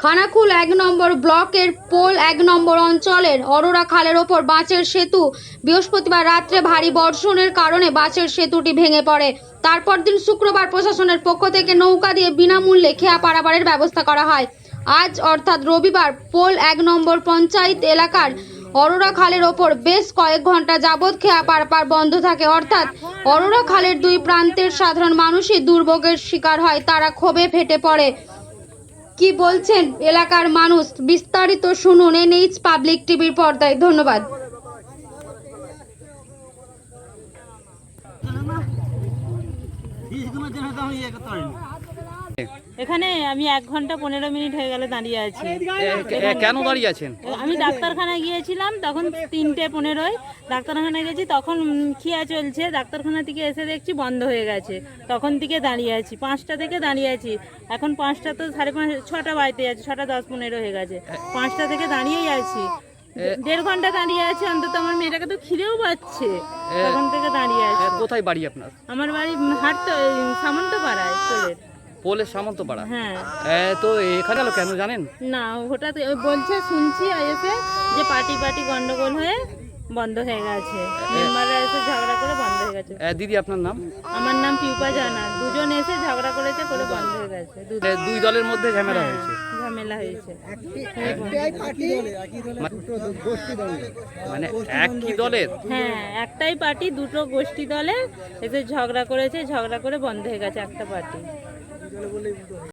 খানাকুল ১ নম্বর ব্লকের পোল ১ নম্বর অঞ্চলের অরোরা খালের ওপর বাঁশের সেতু বৃহস্পতিবার রাত্রে ভারী বর্ষণের কারণে বাঁশের সেতুটি ভেঙে পড়ে। তারপর দিন শুক্রবার প্রশাসনের পক্ষ থেকে নৌকা দিয়ে বিনামূল্যে খেয়া পারাপারের ব্যবস্থা করা হয়। আজ অর্থাৎ রবিবার পোল ১ নম্বর পঞ্চায়েত এলাকার অরোরা খালের ওপর বেশ কয়েক ঘন্টা যাবৎ খেয়া পারাপার বন্ধ থাকে। অর্থাৎ অরোরা খালের দুই প্রান্তের সাধারণ মানুষই দুর্ভোগের শিকার হয়, তারা ক্ষোভে ফেটে পড়ে। কি বলছেন এলাকার মানুষ, বিস্তারিত শুনুন এনএইচ পাবলিক টিভির পর্দায়। ধন্যবাদ। এখানে আমি 1 ঘন্টা 15 মিনিট হয়ে গেল দাঁড়িয়ে আছি। কেন দাঁড়িয়ে আছেন? আমি ডাক্তারখানায় গিয়েছিলাম, তখন 3:15 ডাক্তারখানায় গেছি, তখন খিয়া চলছে। ডাক্তারখানা থেকে এসে দেখছি বন্ধ হয়ে গেছে, তখন থেকে দাঁড়িয়ে আছি। 5টা থেকে দাঁড়িয়ে আছি, এখন 5টা তো 5:30 6টা বাজতে যাচ্ছে, 6টা 10-15 হয়ে গেছে। 5টা থেকে দাঁড়িয়েই আছি, 1.5 ঘন্টা দাঁড়িয়ে আছি। অন্তত আমার মেয়েটাকে তো খিদেও পাচ্ছে, তখন থেকে দাঁড়িয়ে আছি। কোথায় বাড়ি আপনার? আমার বাড়ি সামন্তপাড়ায়, পোলের সামন্তপাড়া। হ্যাঁ। তো এখানে গেল কেন জানেন? না, হঠাৎ বলছে, শুনছি এসে যে পার্টি গন্ডগোল হয়ে বন্ধ হয়ে গেছে। মেম্বাররা এসে ঝগড়া করে বন্ধ হয়ে গেছে। দিদি আপনার নাম? আমার নাম পিউপা জানা। দুজন এসে ঝগড়া করেছে, করে বন্ধ হয়ে গেছে। দুই দলের মধ্যে ঝামেলা হয়েছে। ঝামেলা হয়েছে। মানে একই দলের? হ্যাঁ, একটাই পার্টি, দুটো গোষ্ঠী দলে এসে ঝগড়া করেছে, ঝগড়া করে বন্ধ হয়ে গেছে একটা পার্টি।